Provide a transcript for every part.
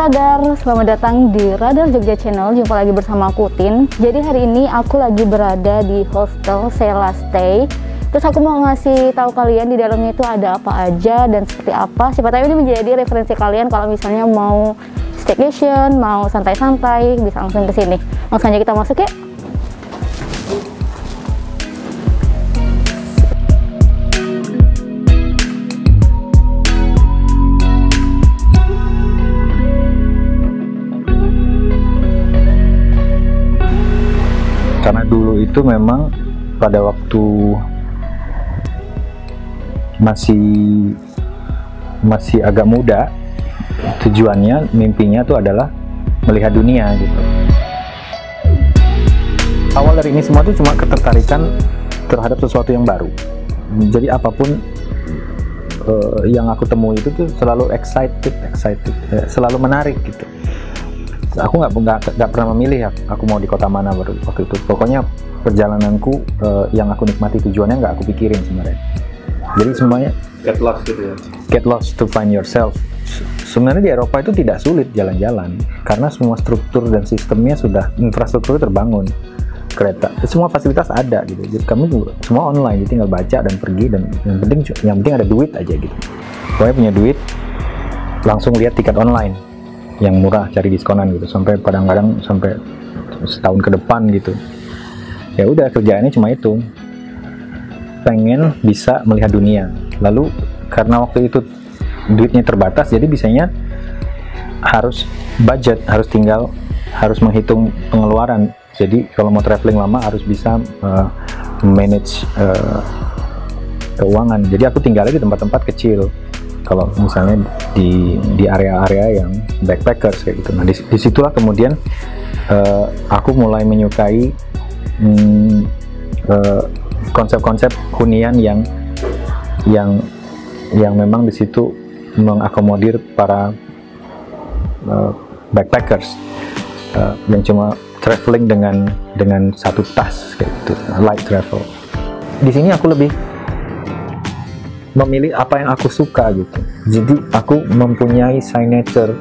Radar, selamat datang di Radar Jogja Channel. Jumpa lagi bersama aku Tin. Jadi hari ini aku lagi berada di hostel Sela Stay. Terus aku mau ngasih tahu kalian di dalamnya itu ada apa aja dan seperti apa. Siapa tahu ini menjadi referensi kalian kalau misalnya mau staycation, mau santai-santai, bisa langsung ke sini. Langsung aja kita masuk ya. Karena dulu itu memang pada waktu masih agak muda, tujuannya, mimpinya itu adalah melihat dunia gitu. Awal dari ini semua itu cuma ketertarikan terhadap sesuatu yang baru. Jadi apapun yang aku temui itu tuh selalu excited, selalu menarik gitu. Aku nggak pernah memilih aku mau di kota mana waktu itu. Pokoknya perjalananku yang aku nikmati tujuannya nggak aku pikirin sebenarnya. Jadi semuanya get lost gitu ya. Get lost to find yourself. Sebenarnya di Eropa itu tidak sulit jalan-jalan karena semua struktur dan sistemnya sudah, infrastruktur terbangun, kereta, semua fasilitas ada gitu. Jadi kami juga semua online, jadi tinggal baca dan pergi, dan yang penting ada duit aja gitu. Pokoknya punya duit, langsung lihat tiket online yang murah, cari diskonan gitu, sampai kadang-kadang sampai setahun ke depan gitu. Ya udah, kerjaannya cuma itu, pengen bisa melihat dunia. Lalu karena waktu itu duitnya terbatas, jadi bisanya harus budget, harus menghitung pengeluaran. Jadi kalau mau traveling lama harus bisa manage keuangan. Jadi aku tinggalnya di tempat-tempat kecil. Kalau misalnya di area-area yang backpackers kayak gitu. Nah disitulah kemudian aku mulai menyukai konsep-konsep hunian yang memang di situ mengakomodir para backpackers yang cuma traveling dengan satu tas kayak gitu, light travel. Di sini aku lebih memilih apa yang aku suka gitu. Jadi aku mempunyai signature.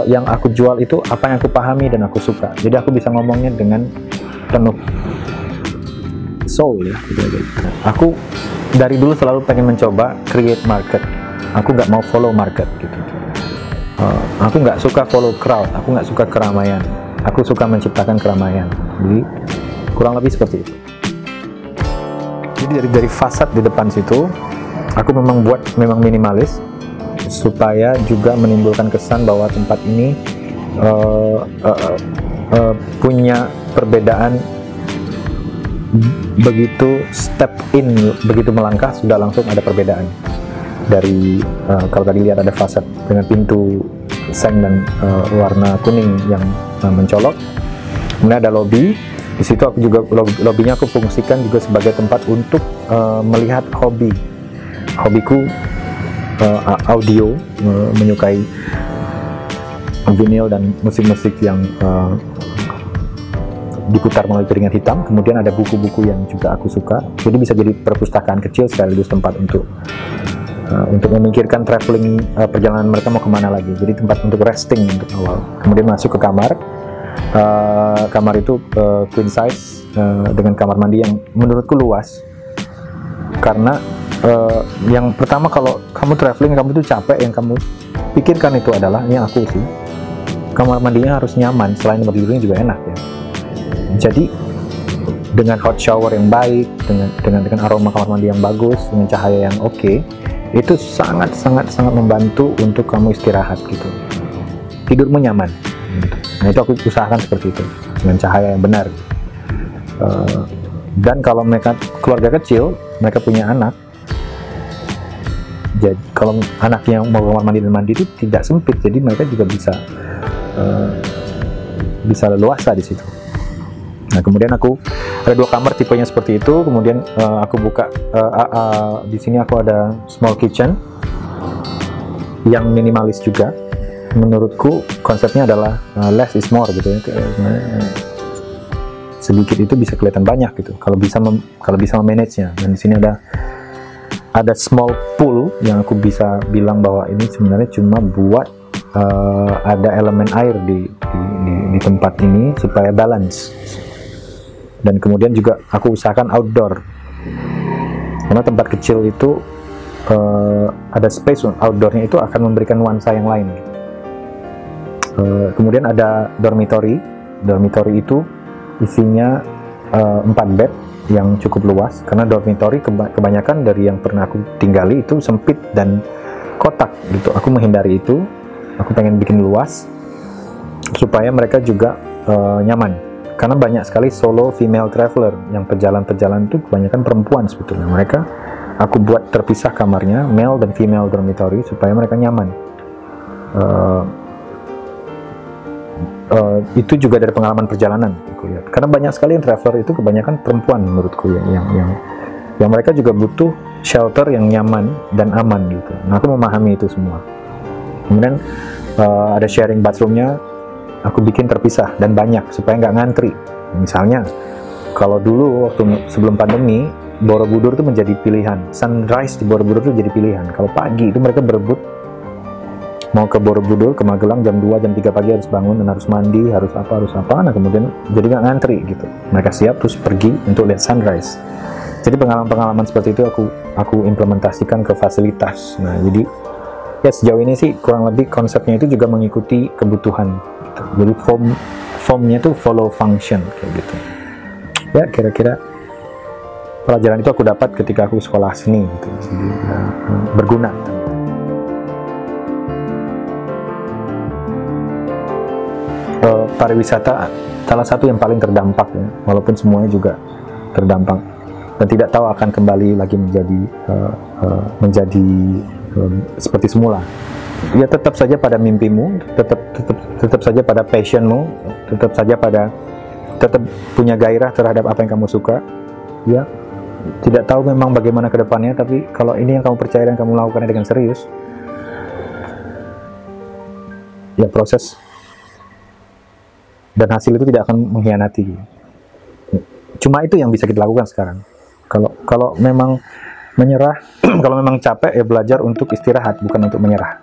Yang aku jual itu apa yang aku pahami dan aku suka. Jadi aku bisa ngomongnya dengan penuh soul ya gitu. Aku dari dulu selalu pengen mencoba create market. Aku nggak mau follow market gitu. Aku nggak suka follow crowd. Aku nggak suka keramaian. Aku suka menciptakan keramaian. Jadi kurang lebih seperti itu. Jadi dari fasad di depan situ, aku memang minimalis supaya juga menimbulkan kesan bahwa tempat ini punya perbedaan. Begitu step in, begitu melangkah sudah langsung ada perbedaan. Dari kalau tadi lihat ada fasad dengan pintu seng dan warna kuning yang mencolok, kemudian ada lobby. Di situ aku juga lobbynya aku fungsikan juga sebagai tempat untuk melihat hobiku audio, menyukai vinyl dan musik-musik yang diputar melalui piringan hitam. Kemudian ada buku-buku yang juga aku suka, jadi bisa jadi perpustakaan kecil sekaligus tempat untuk memikirkan traveling, perjalanan mereka mau kemana lagi. Jadi tempat untuk resting untuk awal. Kemudian masuk ke kamar. Kamar itu queen size dengan kamar mandi yang menurutku luas. Karena yang pertama, kalau kamu traveling, kamu tuh capek, yang kamu pikirkan itu adalah, yang aku sih, kamar mandinya harus nyaman, selain tempat tidurnya juga enak ya. Jadi dengan hot shower yang baik, dengan aroma kamar mandi yang bagus, dengan cahaya yang oke, itu sangat membantu untuk kamu istirahat gitu. Tidurmu nyaman. Nah itu aku usahakan seperti itu, dengan cahaya yang benar. Dan kalau mereka keluarga kecil, mereka punya anak, jadi kalau anaknya mau kamar mandi dan mandi itu tidak sempit, jadi mereka juga bisa leluasa di situ. Nah kemudian aku ada 2 kamar tipenya seperti itu. Kemudian aku buka di sini aku ada small kitchen yang minimalis juga. Menurutku konsepnya adalah less is more gitu ya. Sedikit itu bisa kelihatan banyak gitu kalau bisa memanage-nya. Dan di sini ada small pool yang aku bisa bilang bahwa ini sebenarnya cuma buat ada elemen air di tempat ini supaya balance. Dan kemudian juga aku usahakan outdoor, karena tempat kecil itu ada space outdoornya itu akan memberikan nuansa yang lain. Kemudian ada dormitory itu isinya 4 bed yang cukup luas, karena dormitory kebanyakan dari yang pernah aku tinggali itu sempit dan kotak gitu. Aku menghindari itu, aku pengen bikin luas supaya mereka juga nyaman. Karena banyak sekali solo female traveler yang pejalan-pejalan itu kebanyakan perempuan sebetulnya. Mereka aku buat terpisah kamarnya, male dan female dormitory, supaya mereka nyaman. Itu juga dari pengalaman perjalanan aku lihat. Karena banyak sekali yang traveler itu kebanyakan perempuan menurutku yang mereka juga butuh shelter yang nyaman dan aman gitu. Nah, aku memahami itu semua. Kemudian ada sharing bathroomnya, aku bikin terpisah dan banyak supaya nggak ngantri. Misalnya kalau dulu waktu sebelum pandemi, Borobudur itu menjadi pilihan, sunrise di Borobudur itu jadi pilihan. Kalau pagi itu mereka berebut mau ke Borobudur, ke Magelang jam 2, jam 3 pagi harus bangun dan harus mandi, harus apa. Nah kemudian jadi nggak ngantri gitu. Mereka siap terus pergi untuk lihat sunrise. Jadi pengalaman-pengalaman seperti itu aku implementasikan ke fasilitas. Nah jadi ya sejauh ini sih kurang lebih konsepnya itu juga mengikuti kebutuhan gitu. Jadi formnya itu follow function kayak gitu ya. Kira-kira pelajaran itu aku dapat ketika aku sekolah seni gitu. Jadi berguna. Pariwisata salah satu yang paling terdampak ya, walaupun semuanya juga terdampak dan tidak tahu akan kembali lagi menjadi seperti semula. Ya tetap saja pada mimpimu, tetap saja pada passionmu, tetap punya gairah terhadap apa yang kamu suka. Ya, tidak tahu memang bagaimana ke depannya, tapi kalau ini yang kamu percaya dan kamu lakukannya dengan serius, ya proses dan hasil itu tidak akan mengkhianati. Cuma itu yang bisa kita lakukan sekarang. Kalau memang menyerah, kalau memang capek ya belajar untuk istirahat, bukan untuk menyerah.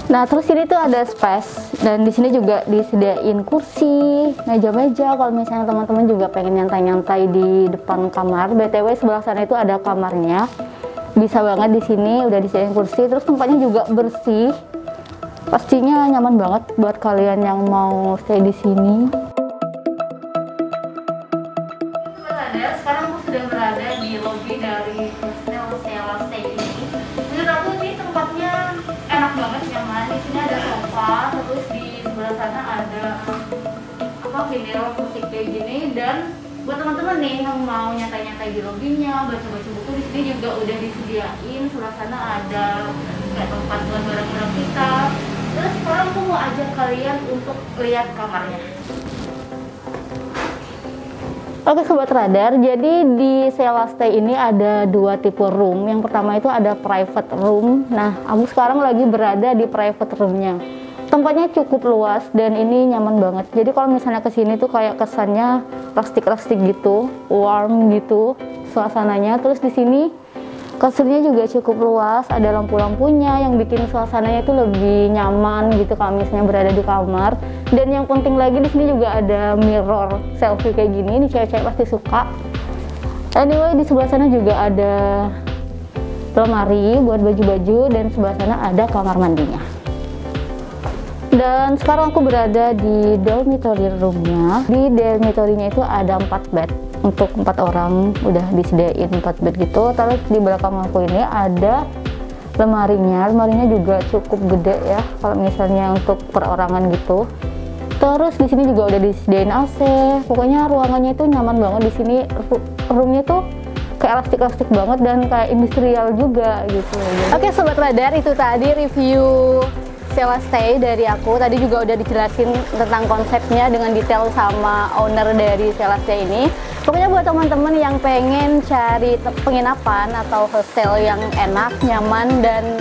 Nah, terus ini tuh ada space dan di sini juga disediain kursi, meja-meja kalau misalnya teman-teman juga pengen nyantai-nyantai di depan kamar. BTW sebelah sana itu ada kamarnya. Bisa banget di sini udah disediain kursi, terus tempatnya juga bersih. Pastinya nyaman banget buat kalian yang mau stay di sini. Sekarang aku sudah berada di lobi dari hostel Sela Stay ini. Menurut aku ini tempatnya enak banget, nyaman. Di sini ada sofa, terus di sebelah sana ada vinyl musik kayak gini. Dan buat teman-teman nih yang mau nyantai-nyantai di lobinya, baca-baca buku, di sini juga udah disediain. Sebelah sana ada kayak tempat buat barang-barang kita. Terus sekarang aku mau ajak kalian untuk lihat kamarnya. Oke Sobat Radar, jadi di Sela Stay ini ada 2 tipe room. Yang pertama itu ada private room. Nah, aku sekarang lagi berada di private roomnya. Tempatnya cukup luas dan ini nyaman banget. Jadi kalau misalnya kesini tuh kayak kesannya rustic gitu, warm gitu suasananya. Terus di sini kasurnya juga cukup luas, ada lampu-lampunya yang bikin suasananya itu lebih nyaman gitu kalau misalnya berada di kamar. Dan yang penting lagi di sini juga ada mirror selfie kayak gini, ini cewek-cewek pasti suka. Anyway, di sebelah sana juga ada lemari buat baju-baju dan sebelah sana ada kamar mandinya. Dan sekarang aku berada di dormitory roomnya. Di dormitorynya itu ada 4 bed. Untuk 4 orang udah disediain 4 bed gitu. Terus di belakang aku ini ada lemarinya juga cukup gede ya kalau misalnya untuk perorangan gitu. Terus di sini juga udah disediain AC. Pokoknya ruangannya itu nyaman banget. Di sini roomnya tuh kayak elastik banget dan kayak industrial juga gitu. Oke Sobat Radar, itu tadi review Sela Stay dari aku. Tadi juga udah dijelasin tentang konsepnya dengan detail sama owner dari Sela Stay ini. Pokoknya buat teman-teman yang pengen cari penginapan atau hostel yang enak, nyaman, dan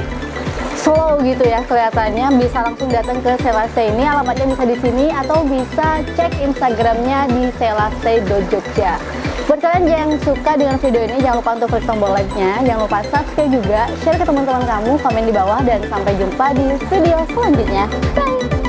slow gitu ya kelihatannya, bisa langsung datang ke Selastay ini. Alamatnya bisa di sini atau bisa cek Instagramnya di selastay.jogja. Buat kalian yang suka dengan video ini, jangan lupa untuk klik tombol like-nya, jangan lupa subscribe juga, share ke teman-teman kamu, komen di bawah, dan sampai jumpa di video selanjutnya. Bye!